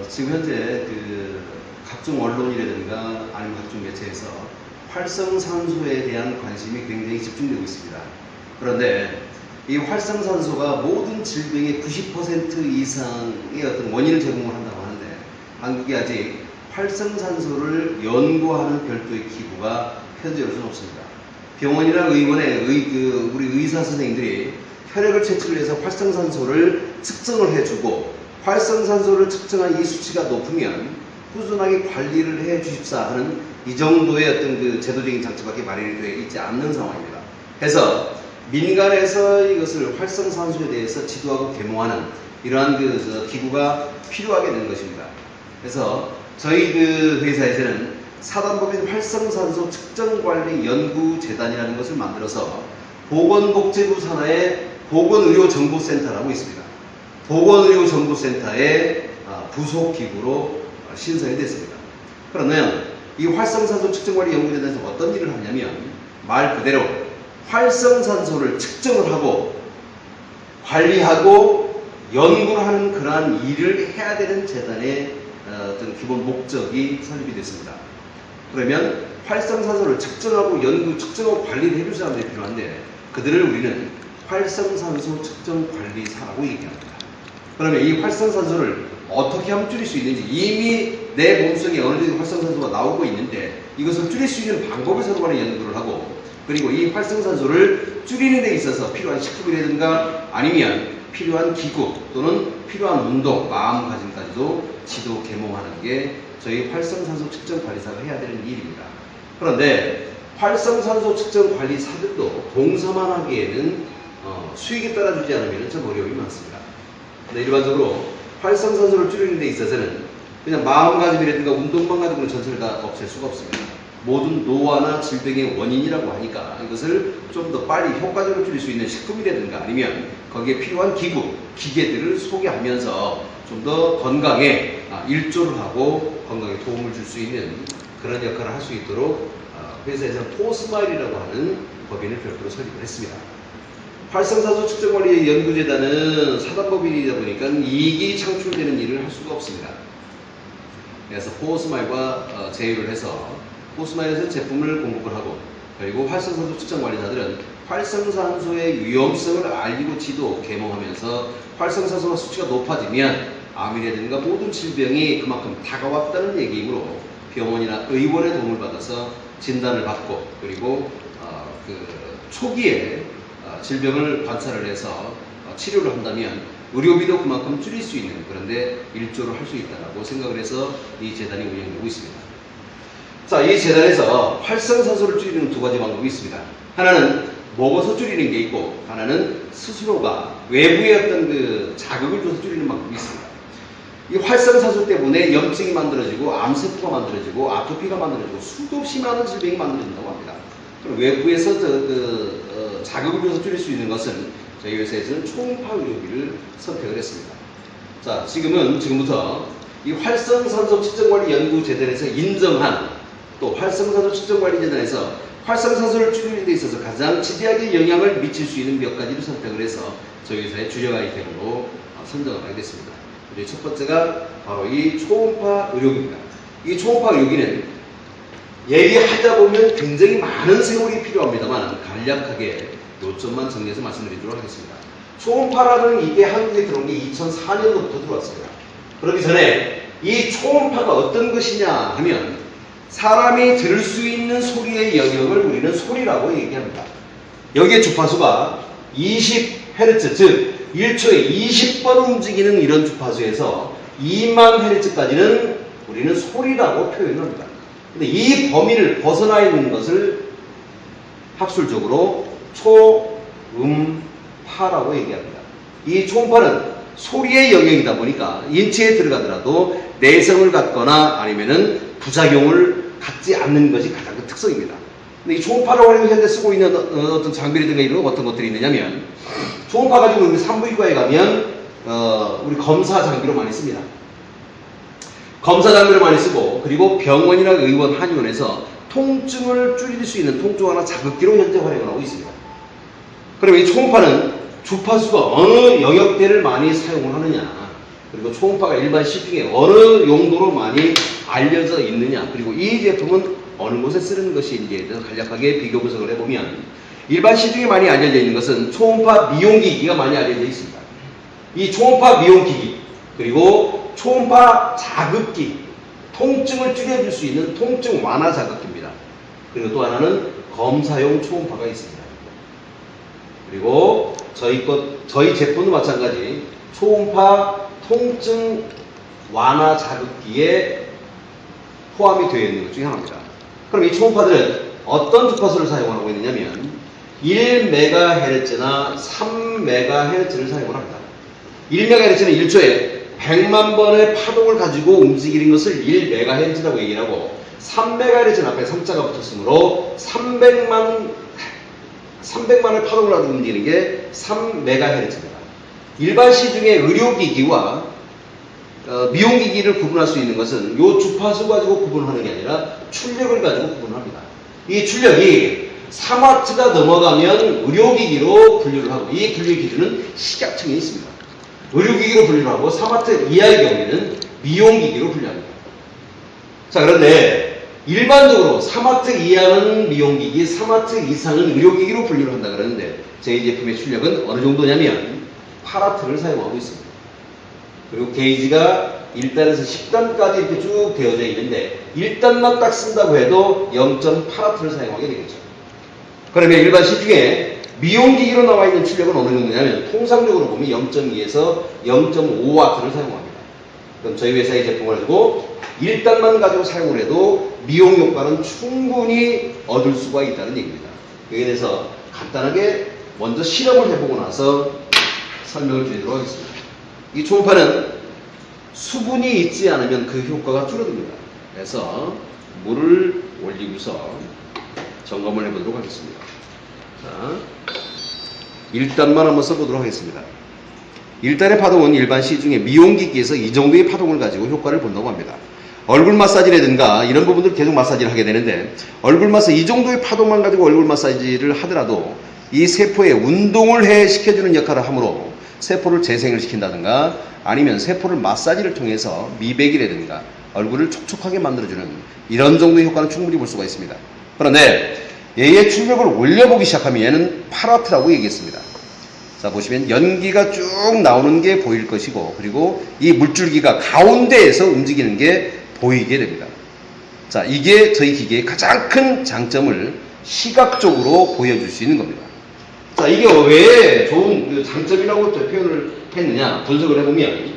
지금 현재 각종 언론이라든가 아니면 각종 매체에서 활성산소에 대한 관심이 굉장히 집중되고 있습니다. 그런데 이 활성산소가 모든 질병의 90% 이상의 어떤 원인을 제공을 한다고 하는데, 한국이 아직 활성산소를 연구하는 별도의 기구가 현재로서는 없습니다. 병원이나 의원의 우리 의사 선생님들이 혈액을 채취를 해서 활성산소를 측정을 해주고, 활성산소를 측정한 이 수치가 높으면 꾸준하게 관리를 해 주십사 하는 이 정도의 어떤 제도적인 장치밖에 마련이 되어 있지 않는 상황입니다. 그래서 민간에서 이것을 활성산소에 대해서 지도하고 계몽하는 이러한 기구가 필요하게 되는 것입니다. 그래서 저희 회사에서는 사단법인 활성산소 측정관리연구재단이라는 것을 만들어서 보건복지부 산하의 보건의료정보센터라고 있습니다. 보건의료정보센터의 부속기구로 신설이 됐습니다. 그러면 이 활성산소 측정관리연구재단에서 어떤 일을 하냐면, 말 그대로 활성산소를 측정을 하고 관리하고 연구를 하는 그러한 일을 해야 되는 재단의 어떤 기본 목적이 설립이 됐습니다. 그러면 활성산소를 측정하고 연구, 측정하고 관리를 해줄 사람들이 필요한데, 그들을 우리는 활성산소 측정관리사라고 얘기합니다. 그러면 이 활성산소를 어떻게 하면 줄일 수 있는지, 이미 내 몸속에 어느 정도 활성산소가 나오고 있는데 이것을 줄일 수 있는 방법을 서로 간에 연구를 하고, 그리고 이 활성산소를 줄이는 데 있어서 필요한 식품이라든가 아니면 필요한 기구 또는 필요한 운동, 마음가짐까지도 지도 계몽하는 게 저희 활성산소 측정관리사가 해야 되는 일입니다. 그런데 활성산소 측정관리사들도 봉사만 하기에는 수익이 따라주지 않으면 좀 어려움이 많습니다. 근데 일반적으로 활성산소를 줄이는 데 있어서는 그냥 마음가짐이라든가 운동만 가지고는 전체를 다 없앨 수가 없습니다. 모든 노화나 질병의 원인이라고 하니까 이것을 좀 더 빨리 효과적으로 줄일 수 있는 식품이라든가 아니면 거기에 필요한 기구, 기계들을 소개하면서 좀 더 건강에 일조를 하고 건강에 도움을 줄 수 있는 그런 역할을 할 수 있도록 회사에서는 포스마일이라고 하는 법인을 별도로 설립을 했습니다. 활성산소 측정관리 연구재단은 사단법인이다 보니까 이익이 창출되는 일을 할 수가 없습니다. 그래서 포스마일과 제휴를 해서 포스마일에서 제품을 공급을 하고, 그리고 활성산소 측정관리사들은 활성산소의 위험성을 알리고 지도 계몽하면서 활성산소가 수치가 높아지면 암이라든가 모든 질병이 그만큼 다가왔다는 얘기이므로 병원이나 의원의 도움을 받아서 진단을 받고, 그리고 초기에 질병을 관찰을 해서 치료를 한다면 의료비도 그만큼 줄일 수 있는, 그런데 일조를 할 수 있다고 생각을 해서 이 재단이 운영되고 있습니다. 자, 이 재단에서 활성산소를 줄이는 두 가지 방법이 있습니다. 하나는 먹어서 줄이는 게 있고, 하나는 스스로가 외부의 어떤 자극을 줘서 줄이는 방법이 있습니다. 이 활성산소 때문에 염증이 만들어지고 암세포가 만들어지고 아토피가 만들어지고 수도 없이 많은 질병이 만들어진다고 합니다. 그럼 외부에서 자극을 줘서 줄일 수 있는 것은 저희 회사에서는 초음파 의료기를 선택을 했습니다. 자, 지금부터 이 활성산소 측정관리연구재단에서 인정한, 또 활성산소 측정관리재단에서 활성산소를 줄이는 데 있어서 가장 지대하게 영향을 미칠 수 있는 몇 가지를 선택을 해서 저희 회사의 주력 아이템으로 선정을 하게 됐습니다. 첫 번째가 바로 이 초음파 의료기입니다. 이 초음파 의료기는 얘기하다 보면 굉장히 많은 세월이 필요합니다만 간략하게 요점만 정리해서 말씀드리도록 하겠습니다. 초음파라는 이게 한국에 들어온 게 2004년부터 들어왔습니다. 그러기 전에 이 초음파가 어떤 것이냐 하면, 사람이 들을 수 있는 소리의 영역을 우리는 소리라고 얘기합니다. 여기에 주파수가 20Hz, 즉 1초에 20번 움직이는 이런 주파수에서 2만 Hz까지는 우리는 소리라고 표현을 합니다. 근데 이 범위를 벗어나 있는 것을 학술적으로 초음파라고 얘기합니다. 이 초음파는 소리의 영역이다 보니까 인체에 들어가더라도 내성을 갖거나 아니면은 부작용을 갖지 않는 것이 가장 큰 특성입니다. 근데 이 초음파라고 하는 현재 쓰고 있는 어떤 장비라든가 이런 어떤 것들이 있느냐면, 초음파 가지고 우리 산부인과에 가면 우리 검사 장비로 많이 씁니다. 검사 장비를 많이 쓰고, 그리고 병원이나 의원, 한의원에서 통증을 줄일 수 있는 통증 하나 자극기로 현재 활용을 하고 있습니다. 그러면 이 초음파는 주파수가 어느 영역대를 많이 사용을 하느냐, 그리고 초음파가 일반 시중에 어느 용도로 많이 알려져 있느냐, 그리고 이 제품은 어느 곳에 쓰는 것인지에 대해서 간략하게 비교 분석을 해보면, 일반 시중에 많이 알려져 있는 것은 초음파 미용기기가 많이 알려져 있습니다. 이 초음파 미용기기, 그리고 초음파 자극기, 통증을 줄여줄 수 있는 통증 완화 자극기입니다. 그리고 또 하나는 검사용 초음파가 있습니다. 그리고 저희 제품도 마찬가지 초음파 통증 완화 자극기에 포함이 되어 있는 것 중에 하나입니다. 그럼 이 초음파들은 어떤 주파수를 사용하고 있느냐면 1MHz나 3MHz를 사용을 합니다. 1MHz는 1초에 100만 번의 파동을 가지고 움직이는 것을 1MHz라고 얘기를 하고, 3MHz는 앞에 3자가 붙었으므로 300만의 파동을 가지고 움직이는 게 3MHz입니다. 일반 시중의 의료기기와 미용기기를 구분할 수 있는 것은 이 주파수 가지고 구분하는 게 아니라 출력을 가지고 구분합니다. 이 출력이 3W가 넘어가면 의료기기로 분류를 하고, 이 분류 기준은 식약청에 있습니다. 의료기기로 분류를 하고 3W 이하의 경우에는 미용기기로 분류합니다. 자, 그런데 일반적으로 3W 이하는 미용기기, 3W 이상은 의료기기로 분류를 한다 그러는데, 저희 제품의 출력은 어느 정도냐면 8W를 사용하고 있습니다. 그리고 게이지가 1단에서 10단까지 이렇게 쭉 되어져 있는데, 1단만 딱 쓴다고 해도 0.8W를 사용하게 되겠죠. 그러면 일반 시중에 미용기기로 나와 있는 출력은 어느 정도냐면, 통상적으로 보면 0.2에서 0.5W를 사용합니다. 그럼 저희 회사의 제품을 가지고 1단만 가지고 사용을 해도 미용 효과는 충분히 얻을 수가 있다는 얘기입니다. 여기에 대해서 간단하게 먼저 실험을 해보고 나서 설명을 드리도록 하겠습니다. 이 초음파는 수분이 있지 않으면 그 효과가 줄어듭니다. 그래서 물을 올리고서 점검을 해보도록 하겠습니다. 자, 1단만 한번 써보도록 하겠습니다. 1단의 파동은 일반 시중에 미용기기에서 이 정도의 파동을 가지고 효과를 본다고 합니다. 얼굴 마사지라든가 이런 부분들 계속 마사지를 하게 되는데, 얼굴 마사지 이 정도의 파동만 가지고 얼굴 마사지를 하더라도 이 세포에 운동을 시켜주는 역할을 하므로 세포를 재생을 시킨다든가, 아니면 세포를 마사지를 통해서 미백이라든가 얼굴을 촉촉하게 만들어주는 이런 정도의 효과는 충분히 볼 수가 있습니다. 그런데 얘의 출력을 올려보기 시작하면 얘는 8W라고 얘기했습니다. 자, 보시면 연기가 쭉 나오는 게 보일 것이고, 그리고 이 물줄기가 가운데에서 움직이는 게 보이게 됩니다. 자, 이게 저희 기계의 가장 큰 장점을 시각적으로 보여줄 수 있는 겁니다. 자, 이게 왜 좋은 장점이라고 표현을 했느냐, 분석을 해보면,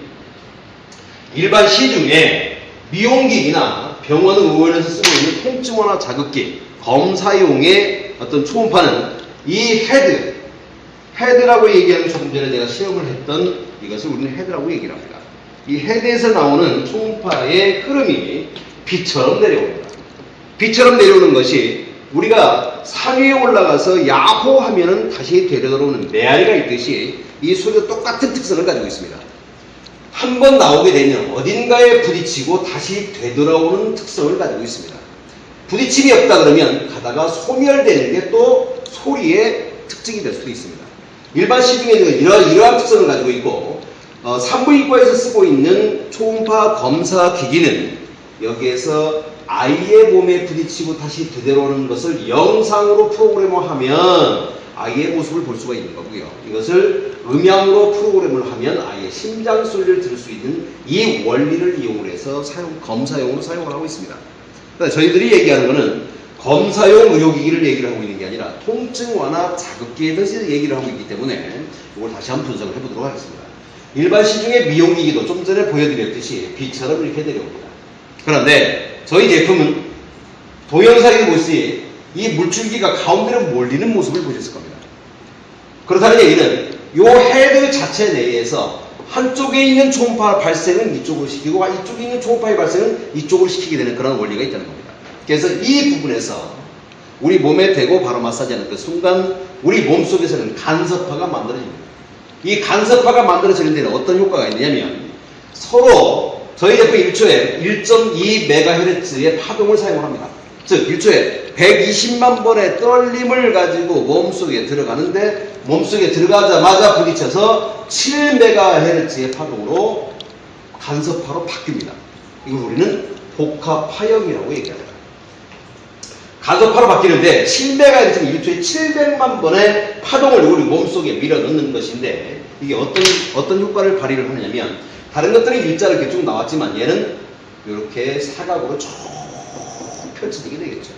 일반 시중에 미용기기나 병원 의원에서 쓰고 있는 통증 완화 자극기, 검사용의 어떤 초음파는 이 헤드라고 얘기하는, 조금 전에 내가 시험을 했던 이것을 우리는 헤드라고 얘기를 합니다. 이 헤드에서 나오는 초음파의 흐름이 비처럼 내려옵니다. 비처럼 내려오는 것이 우리가 산 위에 올라가서 야호 하면은 다시 되돌아오는 메아리가 있듯이 이 소리가 똑같은 특성을 가지고 있습니다. 한 번 나오게 되면 어딘가에 부딪히고 다시 되돌아오는 특성을 가지고 있습니다. 부딪힘이 없다 그러면 가다가 소멸되는 게 또 소리의 특징이 될 수도 있습니다. 일반 시중에는 이러한 특성을 가지고 있고, 산부인과에서 쓰고 있는 초음파 검사 기기는 여기에서 아이의 몸에 부딪히고 다시 되돌아오는 것을 영상으로 프로그램화하면 아이의 모습을 볼 수가 있는 거고요. 이것을 음향으로 프로그램을 하면 아이의 심장 소리를 들을 수 있는 이 원리를 이용을 해서 검사용으로 사용을 하고 있습니다. 그러니까 저희들이 얘기하는 것은 검사용 의료기기를 얘기를 하고 있는 게 아니라 통증 완화 자극기에 대해서 얘기를 하고 있기 때문에 이걸 다시 한번 분석을 해보도록 하겠습니다. 일반 시중의 미용기기도 좀 전에 보여드렸듯이 비처럼 이렇게 내려옵니다. 그런데 저희 제품은 동영상에 보시듯이 이 물줄기가 가운데로 몰리는 모습을 보셨을 겁니다. 그렇다는 얘기는 이 헤드 자체 내에서 한쪽에 있는 초음파 발생은 이쪽으로 시키고, 이쪽에 있는 초음파의 발생은 이쪽으로 시키게 되는 그런 원리가 있다는 겁니다. 그래서 이 부분에서 우리 몸에 대고 바로 마사지하는 그 순간 우리 몸속에서는 간섭파가 만들어집니다. 이 간섭파가 만들어지는 데는 어떤 효과가 있느냐면, 서로 저희 제품 1초에 1.2MHz의 파동을 사용을 합니다. 즉 1초에 120만 번의 떨림을 가지고 몸속에 들어가는데, 몸속에 들어가자마자 부딪혀서 7MHz의 파동으로 간섭파로 바뀝니다. 이걸 우리는 복합파형이라고 얘기합니다. 간섭파로 바뀌는데 심배가 지금 1초에 700만 번의 파동을 우리 몸속에 밀어넣는 것인데 이게 어떤 효과를 발휘를 하느냐면 다른 것들은 일자로 이렇게 쭉 나왔지만 얘는 이렇게 사각으로 쭉 펼쳐지게 되겠죠.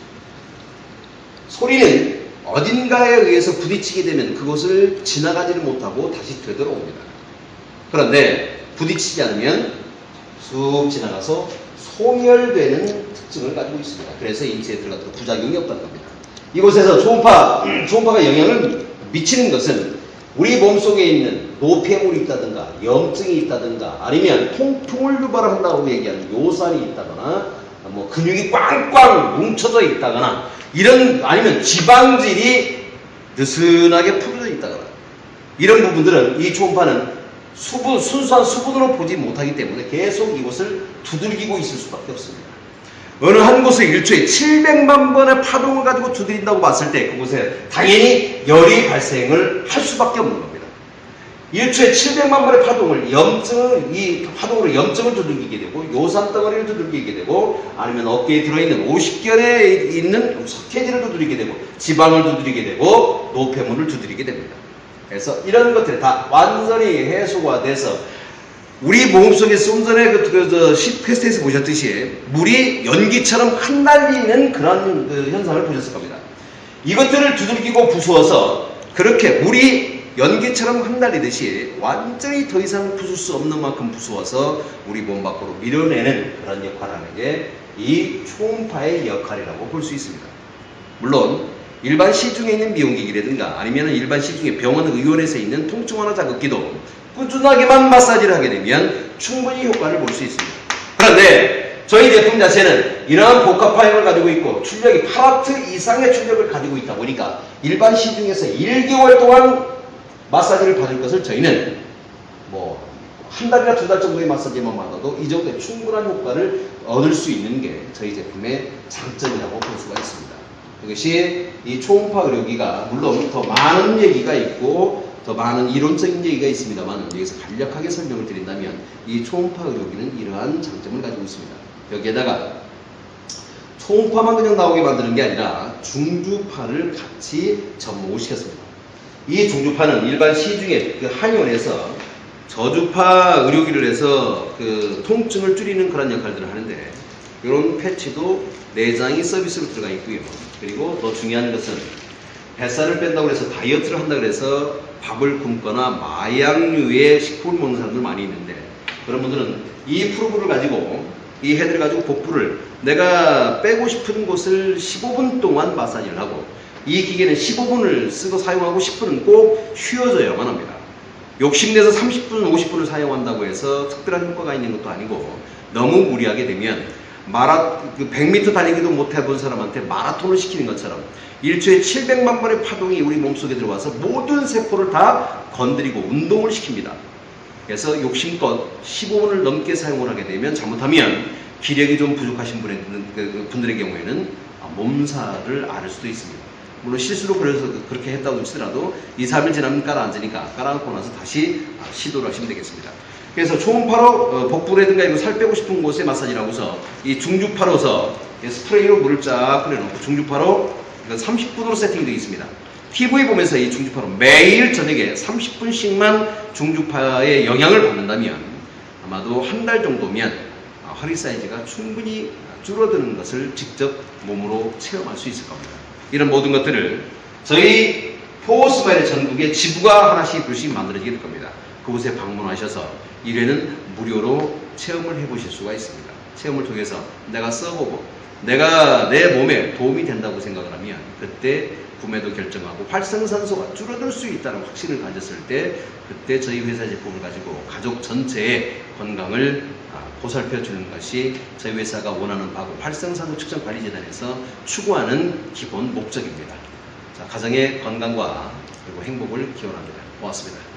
소리는 어딘가에 의해서 부딪히게 되면 그것을 지나가지를 못하고 다시 되돌아옵니다. 그런데 부딪히지 않으면 쑥 지나가서 소멸되는 특징을 가지고 있습니다. 그래서 인체에 들어가도 부작용이 없다는 겁니다. 이곳에서 초음파가 영향을 미치는 것은 우리 몸속에 있는 노폐물이 있다든가 염증이 있다든가 아니면 통풍을 유발한다고 얘기하는 요산이 있다거나 뭐 근육이 꽝꽝 뭉쳐져 있다거나 이런 아니면 지방질이 느슨하게 풀어져 있다거나 이런 부분들은 이 초음파는 순수한 수분으로 보지 못하기 때문에 계속 이곳을 두들기고 있을 수밖에 없습니다. 어느 한 곳에 1초에 700만 번의 파동을 가지고 두드린다고 봤을 때 그곳에 당연히 열이 발생을 할 수밖에 없는 겁니다. 1초에 700만 번의 파동을 이 파동으로 염증을 두들기게 되고 요산 덩어리를 두들기게 되고 아니면 어깨에 들어있는 50견에 있는 석회질을 두드리게 되고 지방을 두드리게 되고 노폐물을 두드리게 됩니다. 그래서 이런 것들이 다 완전히 해소가 돼서 우리 몸속에 좀 전에 퀘스트에서 보셨듯이 물이 연기처럼 흩날리는 그런 현상을 보셨을 겁니다. 이것들을 두들기고 부수어서 그렇게 물이 연기처럼 흩날리듯이 완전히 더 이상 부술 수 없는 만큼 부수어서 우리 몸 밖으로 밀어내는 그런 역할을 하는 게 이 초음파의 역할이라고 볼 수 있습니다. 물론 일반 시중에 있는 미용기기라든가 아니면 일반 시중에 병원 의원에서 있는 통증 완화 자극기도 꾸준하게만 마사지를 하게 되면 충분히 효과를 볼 수 있습니다. 그런데 저희 제품 자체는 이러한 복합파형을 가지고 있고 출력이 8W 이상의 출력을 가지고 있다 보니까 일반 시중에서 1개월 동안 마사지를 받을 것을 저희는 뭐 한 달이나 두 달 정도의 마사지만 받아도 이 정도의 충분한 효과를 얻을 수 있는 게 저희 제품의 장점이라고 볼 수가 있습니다. 이것이 이 초음파 의료기가 물론 더 많은 얘기가 있고 더 많은 이론적인 얘기가 있습니다만 여기서 간략하게 설명을 드린다면 이 초음파 의료기는 이러한 장점을 가지고 있습니다. 여기에다가 초음파만 그냥 나오게 만드는 게 아니라 중주파를 같이 접목을 시켰습니다. 이 중주파는 일반 시중에 그 한의원에서 저주파 의료기를 해서 그 통증을 줄이는 그런 역할들을 하는데 이런 패치도 4장이 서비스로 들어가 있고요. 그리고 더 중요한 것은 뱃살을 뺀다고 해서 다이어트를 한다고 해서 밥을 굶거나 마약류의 식품을 먹는 사람들 많이 있는데 그런 분들은 이 프로브를 가지고 이 헤드를 가지고 복부를 내가 빼고 싶은 곳을 15분 동안 마사지를 하고 이 기계는 15분을 쓰고 사용하고 10분은 꼭 쉬어줘야만 합니다. 욕심내서 30분, 50분을 사용한다고 해서 특별한 효과가 있는 것도 아니고 너무 무리하게 되면 100m 달리기도 못 해본 사람한테 마라톤을 시키는 것처럼 1초에 700만 번의 파동이 우리 몸속에 들어와서 모든 세포를 다 건드리고 운동을 시킵니다. 그래서 욕심껏 15분을 넘게 사용을 하게 되면 잘못하면 기력이 좀 부족하신 분들의 경우에는 몸살을 앓을 수도 있습니다. 물론 실수로 그렇게 했다고 치더라도 2, 3일 지나면 가라앉으니까 가라앉고 나서 다시 시도를 하시면 되겠습니다. 그래서 초음파로 복부라든가 이거 살 빼고 싶은 곳에 마사지를 하고서 이 중주파로서 스프레이로 물을 쫙 뿌려놓고 중주파로 30분으로 세팅되어 있습니다. TV 보면서 이 중주파로 매일 저녁에 30분씩만 중주파의 영향을 받는다면 아마도 한 달 정도면 허리 사이즈가 충분히 줄어드는 것을 직접 몸으로 체험할 수 있을 겁니다. 이런 모든 것들을 저희 포스마일의 전국에 지부가 하나씩 둘씩 만들어지게 될 겁니다. 그곳에 방문하셔서 1회는 무료로 체험을 해보실 수가 있습니다. 체험을 통해서 내가 써보고 내가 내 몸에 도움이 된다고 생각을 하면 그때 구매도 결정하고 활성산소가 줄어들 수 있다는 확신을 가졌을 때 그때 저희 회사 제품을 가지고 가족 전체의 건강을 보살펴 주는 것이 저희 회사가 원하는 바고 활성산소 측정 관리재단에서 추구하는 기본 목적입니다. 자, 가정의 건강과 그리고 행복을 기원합니다. 고맙습니다.